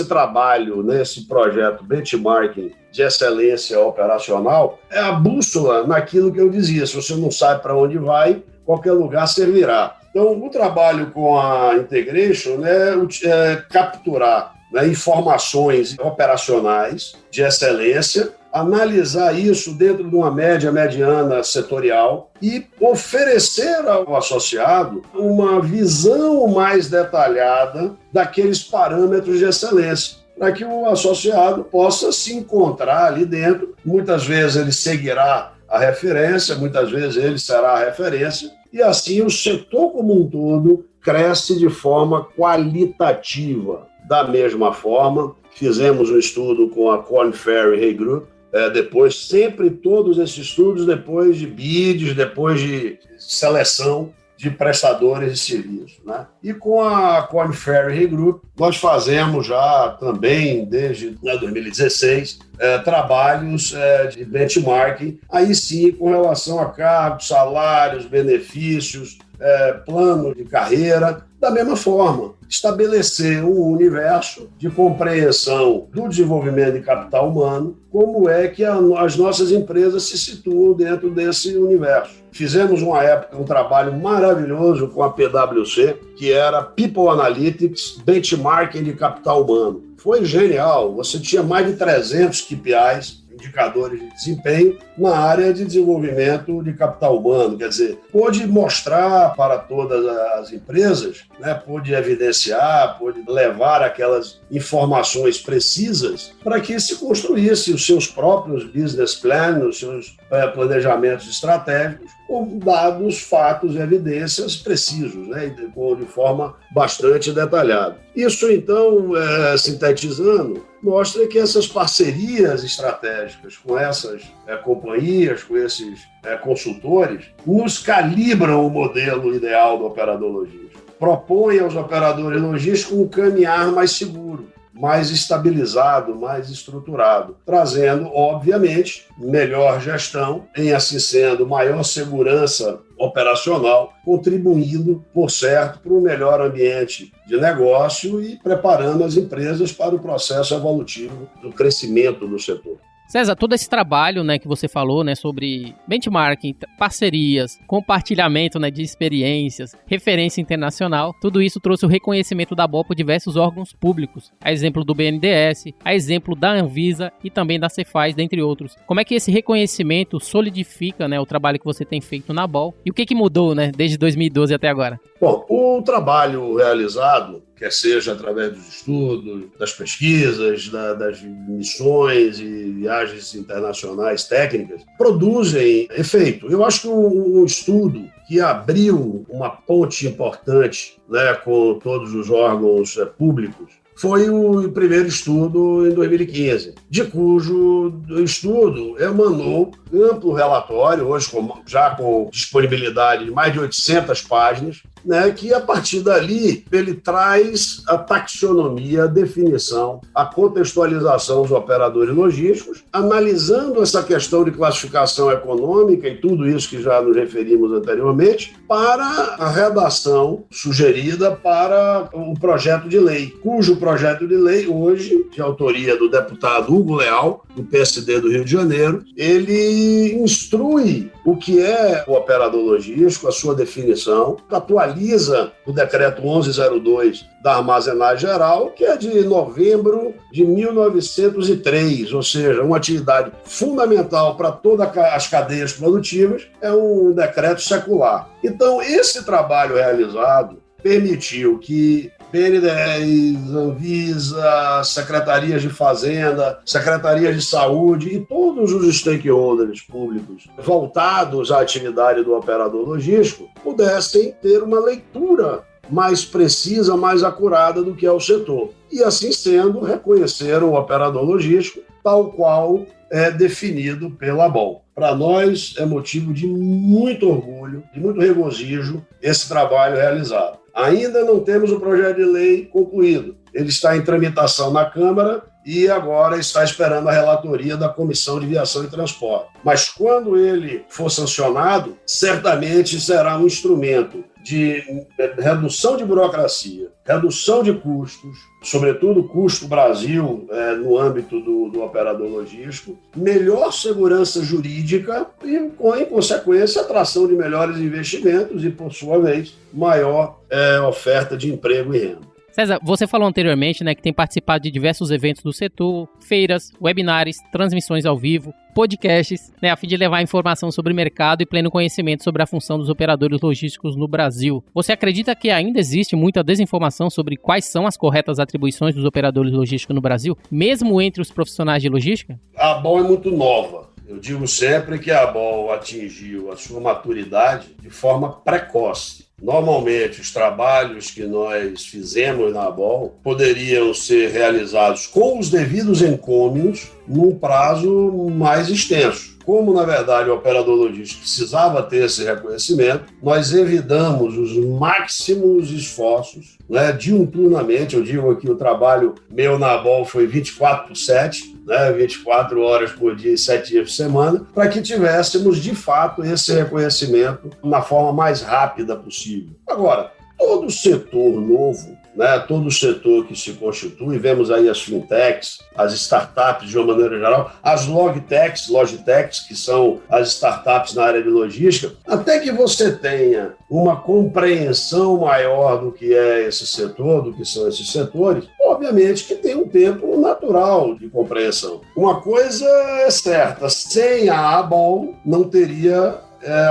trabalho, né, esse projeto Benchmarking de Excelência Operacional, é a bússola naquilo que eu dizia: se você não sabe para onde vai, qualquer lugar servirá. Então, o trabalho com a Integration é capturar, né, informações operacionais de excelência, analisar isso dentro de uma média mediana setorial e oferecer ao associado uma visão mais detalhada daqueles parâmetros de excelência, para que o associado possa se encontrar ali dentro. Muitas vezes ele seguirá a referência, muitas vezes ele será a referência, e assim o setor como um todo cresce de forma qualitativa. Da mesma forma, fizemos um estudo com a Korn Ferry Hay Group, depois, sempre todos esses estudos depois de bids, depois de seleção de prestadores de serviço, né? E com a Korn Ferry Hay Group, nós fazemos já também, desde 2016, trabalhos de benchmarking, aí sim com relação a cargos, salários, benefícios, plano de carreira. Da mesma forma, estabelecer um universo de compreensão do desenvolvimento de capital humano, como é que as nossas empresas se situam dentro desse universo. Fizemos uma época um trabalho maravilhoso com a PwC, que era People Analytics, Benchmarking de Capital Humano. Foi genial, você tinha mais de 300 KPIs, indicadores de desempenho, na área de desenvolvimento de capital humano. Quer dizer, pôde mostrar para todas as empresas, né, pôde evidenciar, pôde levar aquelas informações precisas para que se construísse os seus próprios business plans, os seus planejamentos estratégicos, com dados, fatos e evidências precisos, né, de forma bastante detalhada. Isso, então, sintetizando, mostra que essas parcerias estratégicas com essas companhias, com esses consultores, nos calibram o modelo ideal do operador logístico. Propõe aos operadores logísticos um caminhar mais seguro, mais estabilizado, mais estruturado, trazendo, obviamente, melhor gestão, em assim sendo, maior segurança operacional, contribuindo, por certo, para um melhor ambiente de negócio e preparando as empresas para o processo evolutivo do crescimento do setor.
César, todo esse trabalho, né, que você falou, né, sobre benchmarking, parcerias, compartilhamento, né, de experiências, referência internacional, tudo isso trouxe o reconhecimento da BOL por diversos órgãos públicos, a exemplo do BNDES, a exemplo da Anvisa e também da Cefaz, dentre outros. Como é que esse reconhecimento solidifica, né, o trabalho que você tem feito na BOL e o que mudou, né, desde 2012 até agora?
Bom, o trabalho realizado, quer seja através dos estudos, das pesquisas, das missões e viagens internacionais técnicas, produzem efeito. Eu acho que um estudo que abriu uma ponte importante, né, com todos os órgãos públicos foi o primeiro estudo em 2015, de cujo estudo emanou amplo relatório, hoje já com disponibilidade de mais de 800 páginas, né, que a partir dali ele traz a taxonomia, a definição, a contextualização dos operadores logísticos, analisando essa questão de classificação econômica e tudo isso que já nos referimos anteriormente, para a redação sugerida para o projeto de lei, cujo projeto de lei, hoje, de autoria do deputado Hugo Leal, do PSD do Rio de Janeiro, ele instrui o que é o operador logístico, a sua definição, atualiza o decreto 1102 da armazenagem geral, que é de novembro de 1903, ou seja, uma atividade fundamental para todas as cadeias produtivas, é um decreto secular. Então, esse trabalho realizado permitiu que BNDES, Anvisa, secretarias de Fazenda, secretarias de Saúde e todos os stakeholders públicos voltados à atividade do operador logístico pudessem ter uma leitura mais precisa, mais acurada do que é o setor. E, assim sendo, reconhecer o operador logístico tal qual é definido pela ABOL. Para nós, é motivo de muito orgulho, de muito regozijo esse trabalho realizado. Ainda não temos o projeto de lei concluído. Ele está em tramitação na Câmara e agora está esperando a relatoria da Comissão de Viação e Transporte. Mas quando ele for sancionado, certamente será um instrumento de redução de burocracia, redução de custos, sobretudo o custo Brasil no âmbito do operador logístico, melhor segurança jurídica e, em consequência, atração de melhores investimentos e, por sua vez, maior oferta de emprego e renda.
César, você falou anteriormente, né, que tem participado de diversos eventos do setor, feiras, webinars, transmissões ao vivo, podcasts, né, a fim de levar informação sobre o mercado e pleno conhecimento sobre a função dos operadores logísticos no Brasil. Você acredita que ainda existe muita desinformação sobre quais são as corretas atribuições dos operadores logísticos no Brasil, mesmo entre os profissionais de logística?
A ABOL é muito nova. Eu digo sempre que a ABOL atingiu a sua maturidade de forma precoce. Normalmente, os trabalhos que nós fizemos na ABOL poderiam ser realizados com os devidos encômios num prazo mais extenso. Como, na verdade, o operador logístico precisava ter esse reconhecimento, nós evitamos os máximos esforços, diuturnamente. Eu digo aqui, o trabalho meu na ABOL foi 24/7, 24 horas por dia e 7 dias por semana, para que tivéssemos, de fato, esse reconhecimento na forma mais rápida possível. Agora, todo setor novo, todo setor que se constitui, vemos aí as fintechs, as startups de uma maneira geral, as logitechs, que são as startups na área de logística, até que você tenha uma compreensão maior do que é esse setor, do que são esses setores, obviamente que tem um tempo natural de compreensão. Uma coisa é certa, sem a ABOL não teria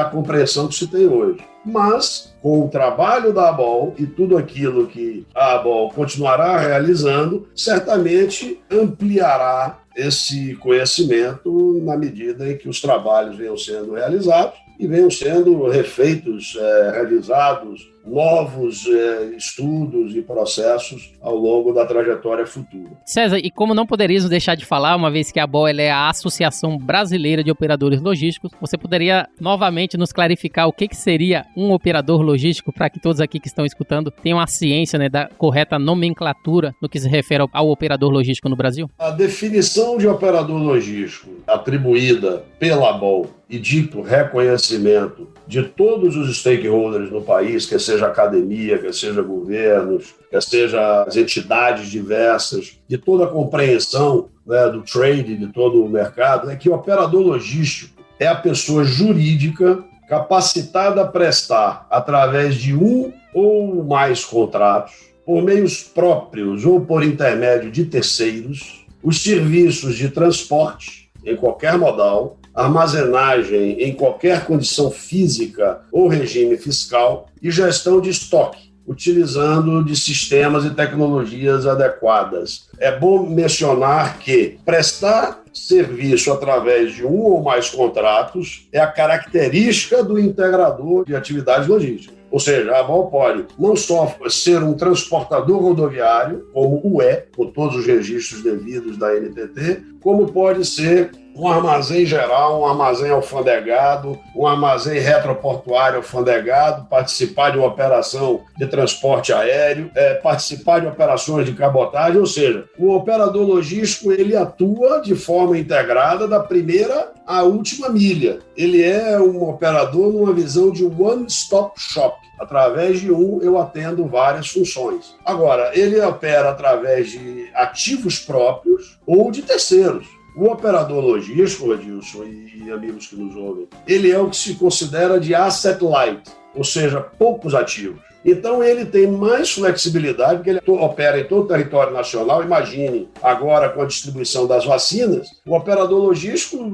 a compreensão que se tem hoje. Mas, com o trabalho da ABOL e tudo aquilo que a ABOL continuará realizando, certamente ampliará esse conhecimento na medida em que os trabalhos venham sendo realizados e venham sendo refeitos, revisados, novos estudos e processos ao longo da trajetória futura.
César, e como não poderíamos deixar de falar, uma vez que a ABOL é a Associação Brasileira de Operadores Logísticos, você poderia novamente nos clarificar o que seria um operador logístico, para que todos aqui que estão escutando tenham a ciência, da correta nomenclatura no que se refere ao operador logístico no Brasil?
A definição de operador logístico atribuída pela ABOL e dito reconhecimento de todos os stakeholders no país, quer seja academia, quer seja governos, quer seja as entidades diversas, de toda a compreensão do trade, de todo o mercado, é que o operador logístico é a pessoa jurídica capacitada a prestar, através de um ou mais contratos, por meios próprios ou por intermédio de terceiros, os serviços de transporte em qualquer modal, armazenagem em qualquer condição física ou regime fiscal e gestão de estoque, utilizando de sistemas e tecnologias adequadas. É bom mencionar que prestar serviço através de um ou mais contratos é a característica do integrador de atividades logísticas. Ou seja, a ABOL pode não só ser um transportador rodoviário, como o com todos os registros devidos da NTT, como pode ser um armazém geral, um armazém alfandegado, um armazém retroportuário alfandegado, participar de uma operação de transporte aéreo, participar de operações de cabotagem, ou seja, o operador logístico ele atua de forma integrada da primeira à última milha. Ele é um operador numa visão de one-stop shop. Através de eu atendo várias funções. Agora, ele opera através de ativos próprios ou de terceiros. O operador logístico, Adilson e amigos que nos ouvem, ele é o que se considera de asset light. ou seja, poucos ativos. Então, ele tem mais flexibilidade, porque ele opera em todo o território nacional. Imagine, agora com a distribuição das vacinas, o operador logístico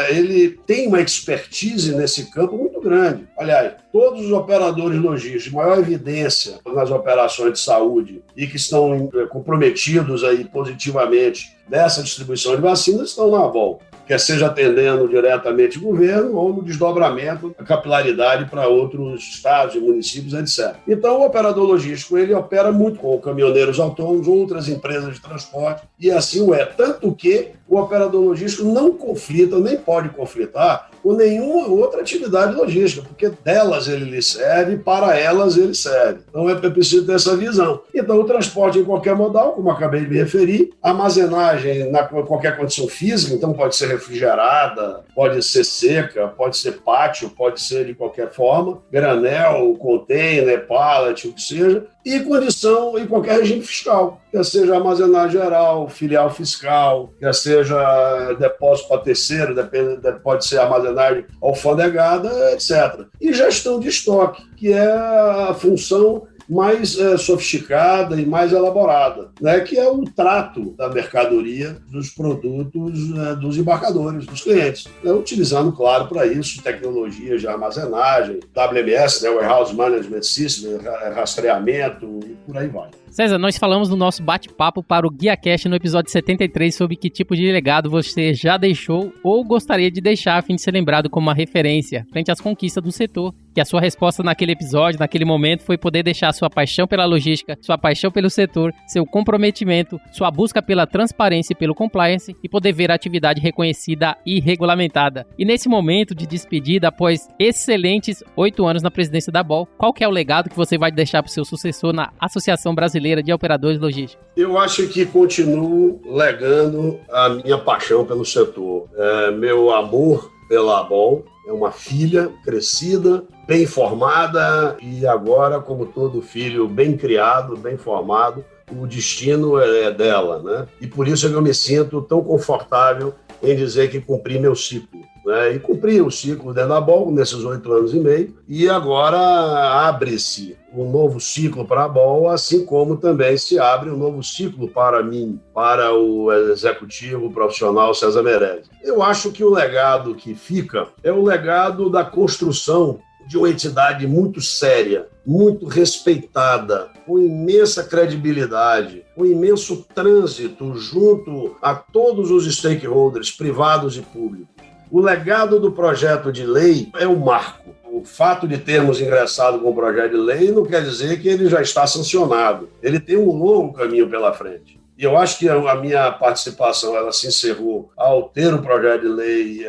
ele tem uma expertise nesse campo muito grande. Aliás, todos os operadores logísticos de maior evidência nas operações de saúde e que estão comprometidos aí positivamente nessa distribuição de vacinas estão na ABOL, quer seja atendendo diretamente o governo ou no desdobramento da capilaridade para outros estados e municípios, etc. Então, o operador logístico ele opera muito com caminhoneiros autônomos, outras empresas de transporte, e assim o é. Tanto que o operador logístico não conflita, nem pode conflitar com nenhuma outra atividade logística, porque delas ele lhe serve, para elas ele serve. Então, é preciso ter essa visão. Então, o transporte em qualquer modal, como acabei de me referir, armazenagem em qualquer condição física, então pode ser refrigerada, pode ser seca, pode ser pátio, pode ser de qualquer forma, granel, container, pallet, o que seja, e condição em qualquer regime fiscal, quer seja armazenagem geral, filial fiscal, quer seja depósito para terceiro, pode ser armazenagem alfandegada, etc. E gestão de estoque, que é a função mais sofisticada e mais elaborada, né, que é o trato da mercadoria, dos produtos dos embarcadores, dos clientes, né, utilizando, claro, para isso, tecnologias de armazenagem, WMS, né, Warehouse Management System, rastreamento e por aí vai.
César, nós falamos no nosso bate-papo para o GuiaCast no episódio 73 sobre que tipo de legado você já deixou ou gostaria de deixar a fim de ser lembrado como uma referência frente às conquistas do setor, que a sua resposta naquele episódio, naquele momento, foi poder deixar sua paixão pela logística, sua paixão pelo setor, seu comprometimento, sua busca pela transparência e pelo compliance e poder ver a atividade reconhecida e regulamentada. E nesse momento de despedida, após excelentes 8 anos na presidência da ABOL, qual que é o legado que você vai deixar para o seu sucessor na Associação Brasileira de Operadores Logísticos?
Eu acho que continuo legando a minha paixão pelo setor. Meu amor pela ABOL é uma filha crescida, bem formada e agora, como todo filho bem criado, bem formado, o destino é dela, né? E por isso eu me sinto tão confortável em dizer que cumpri meu ciclo, né? E cumpri o ciclo dentro da ABOL nesses 8 anos e meio e agora abre-se um novo ciclo para a ABOL, assim como também se abre um novo ciclo para mim, para o executivo profissional César Meirelles. Eu acho que o legado que fica é o legado da construção de uma entidade muito séria, muito respeitada, com imensa credibilidade, com imenso trânsito junto a todos os stakeholders, privados e públicos. O legado do projeto de lei é o marco. O fato de termos ingressado com o projeto de lei não quer dizer que ele já está sancionado. Ele tem um longo caminho pela frente. E eu acho que a minha participação ela se encerrou ao ter o projeto de lei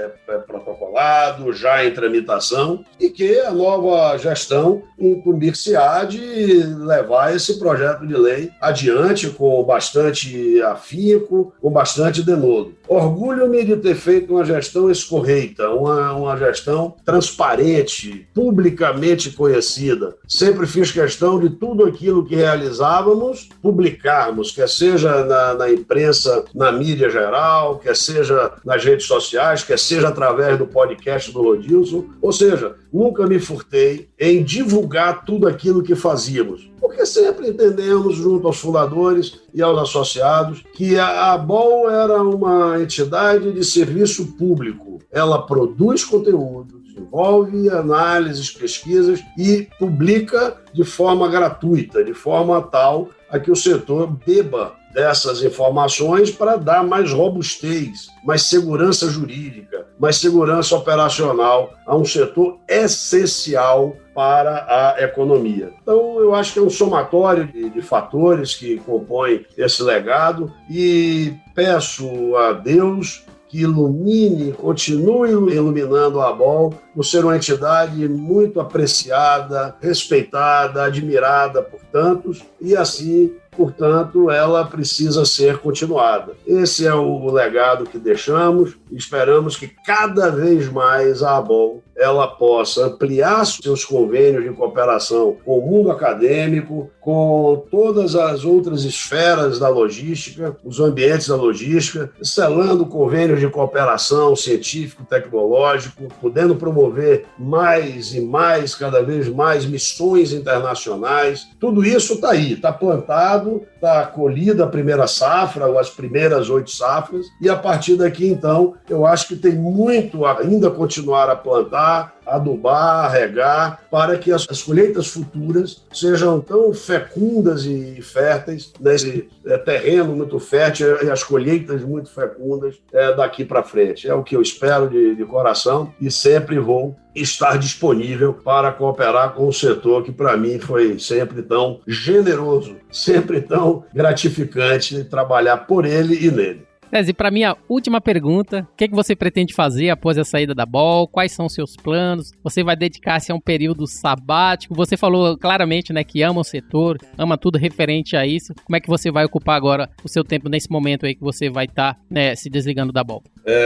protocolado, já em tramitação, e que a nova gestão incumbir-se-á de levar esse projeto de lei adiante com bastante afinco, com bastante denodo. Orgulho-me de ter feito uma gestão escorreita, uma gestão transparente, publicamente conhecida. Sempre fiz questão de tudo aquilo que realizávamos, publicarmos, quer seja na imprensa, na mídia geral, quer seja nas redes sociais, quer seja através do podcast do Rodilson. Ou seja, nunca me furtei em divulgar tudo aquilo que fazíamos, porque sempre entendemos, junto aos fundadores e aos associados, que a ABOL era uma entidade de serviço público. Ela produz conteúdo, desenvolve análises, pesquisas e publica de forma gratuita, de forma tal a que o setor beba dessas informações para dar mais robustez, mais segurança jurídica, mais segurança operacional a um setor essencial para a economia. Então, eu acho que é um somatório de fatores que compõem esse legado e peço a Deus que ilumine, continue iluminando a ABOL por ser uma entidade muito apreciada, respeitada, admirada por tantos e assim, portanto, ela precisa ser continuada. Esse é o legado que deixamos e esperamos que cada vez mais a ABOL ela possa ampliar seus convênios de cooperação com o mundo acadêmico, com todas as outras esferas da logística, os ambientes da logística, selando convênios de cooperação científico-tecnológico, podendo promover mais e mais, cada vez mais, missões internacionais. Tudo isso está aí, está plantado, está colhida a primeira safra, ou as primeiras 8 safras, e a partir daqui, então, eu acho que tem muito ainda a continuar a plantar, adubar, regar, para que as colheitas futuras sejam tão fecundas e férteis nesse terreno muito fértil e as colheitas muito fecundas daqui para frente. É o que eu espero de coração e sempre vou estar disponível para cooperar com o setor que, para mim, foi sempre tão generoso, sempre tão gratificante trabalhar por ele e nele.
E para mim, a última pergunta, o que você pretende fazer após a saída da Ball? Quais são os seus planos? Você vai dedicar-se a um período sabático? Você falou claramente, né, que ama o setor, ama tudo referente a isso. Como é que você vai ocupar agora o seu tempo nesse momento aí que você vai estar, né, se desligando da Ball?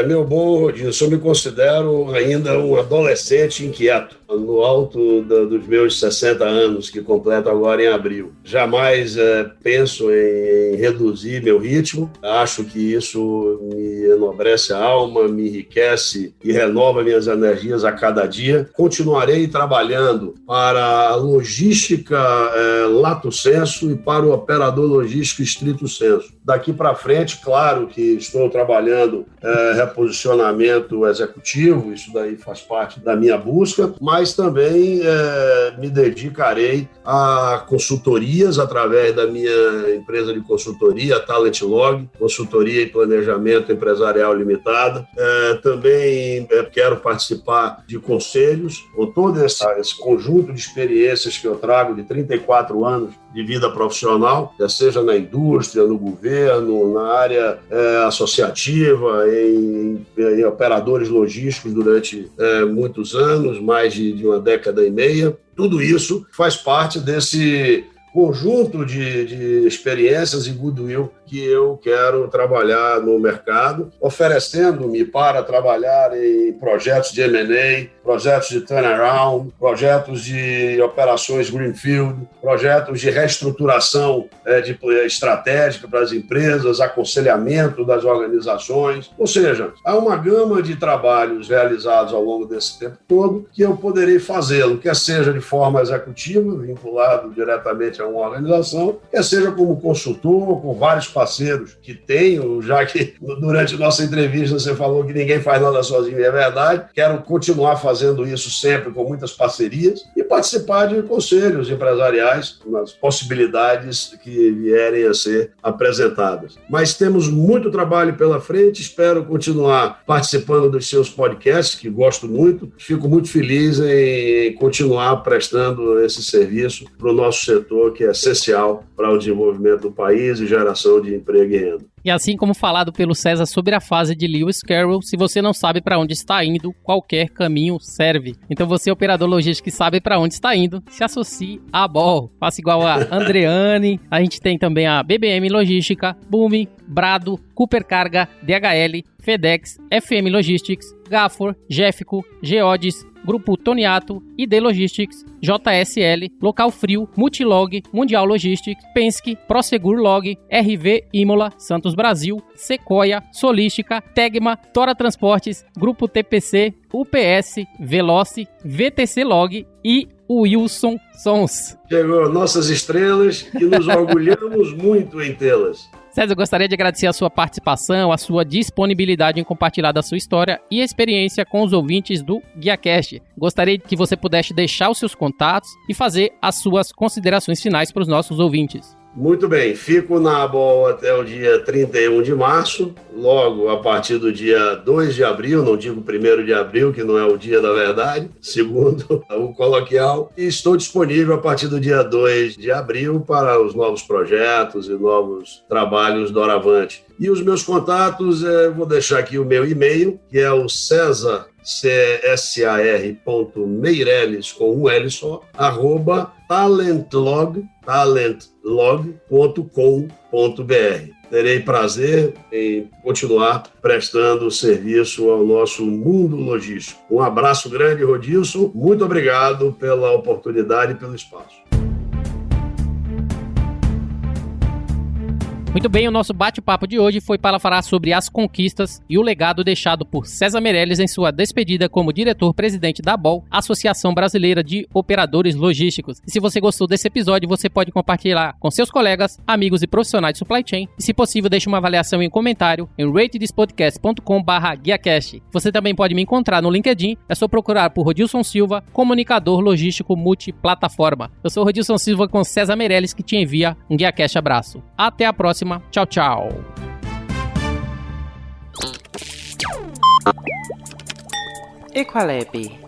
Meu bom Rodilson, eu me considero ainda um adolescente inquieto, no alto dos meus 60 anos, que completo agora em abril. Jamais penso em reduzir meu ritmo, acho que isso me enobrece a alma, me enriquece e renova minhas energias a cada dia. Continuarei trabalhando para a logística lato sensu e para o operador logístico estrito sensu. Daqui para frente, claro que estou trabalhando reposicionamento executivo, isso daí faz parte da minha busca, mas também me dedicarei a consultorias através da minha empresa de consultoria, a Talentlog, consultoria e planejamento empresarial limitada. Também quero participar de conselhos, com todo esse conjunto de experiências que eu trago de 34 anos de vida profissional, seja na indústria, no governo, na área associativa, em operadores logísticos durante muitos anos, mais de uma década e meia. Tudo isso faz parte desse conjunto de experiências e goodwill que eu quero trabalhar no mercado, oferecendo-me para trabalhar em projetos de M&A, projetos de turnaround, projetos de operações greenfield, projetos de reestruturação estratégica para as empresas, aconselhamento das organizações. Ou seja, há uma gama de trabalhos realizados ao longo desse tempo todo que eu poderei fazê-lo, quer seja de forma executiva, vinculado diretamente a uma organização, quer seja como consultor, com vários parceiros que tenho, já que durante nossa entrevista você falou que ninguém faz nada sozinho, e é verdade. Quero continuar fazendo isso sempre com muitas parcerias e participar de conselhos empresariais nas possibilidades que vierem a ser apresentadas. Mas temos muito trabalho pela frente, espero continuar participando dos seus podcasts, que gosto muito. Fico muito feliz em continuar prestando esse serviço para o nosso setor, que é essencial para o desenvolvimento do país e geração de emprego e renda.
E assim como falado pelo César sobre a fase de Lewis Carroll, se você não sabe para onde está indo, qualquer caminho serve. Então você, operador logístico que sabe para onde está indo, se associe à Ball. Faça igual a Andreane, a gente tem também a BBM Logística, Boom, Brado, Cooper Carga, DHL, FedEx, FM Logistics, Gafor, Jeffco, Geodis, Grupo Toniato, ID Logistics, JSL, Local Frio, Multilog, Mundial Logistics, Penske, Prosegur Log, RV Imola, Santos Brasil, Sequoia, Solística, Tegma, Tora Transportes, Grupo TPC, UPS, Veloce, VTC Log e Wilson Sons.
Chegou nossas estrelas e nos orgulhamos muito em tê-las.
César, eu gostaria de agradecer a sua participação, a sua disponibilidade em compartilhar da sua história e experiência com os ouvintes do GuiaCast. Gostaria que você pudesse deixar os seus contatos e fazer as suas considerações finais para os nossos ouvintes.
Muito bem, fico na Ball até o dia 31 de março, logo a partir do dia 2 de abril, não digo 1º de abril, que não é o dia da verdade, segundo o coloquial, e estou disponível a partir do dia 2 de abril para os novos projetos e novos trabalhos do Doravante. E os meus contatos, vou deixar aqui o meu e-mail, que é o César, CSAR.Meireles, com um L só, @talentlog.com.br. terei prazer em continuar prestando serviço ao nosso mundo logístico. Um abraço grande, Rodilson. Muito obrigado pela oportunidade e pelo espaço.
Muito bem, o nosso bate-papo de hoje foi para falar sobre as conquistas e o legado deixado por César Meirelles em sua despedida como diretor-presidente da ABOL, Associação Brasileira de Operadores Logísticos. E se você gostou desse episódio, você pode compartilhar com seus colegas, amigos e profissionais de supply chain. E se possível, deixe uma avaliação e um comentário em ratedspodcast.com/guiacast. Você também pode me encontrar no LinkedIn, é só procurar por Rodilson Silva, comunicador logístico multiplataforma. Eu sou Rodilson Silva com César Meirelles, que te envia um GuiaCast abraço. Até a próxima. Tchau, tchau.
Equalab.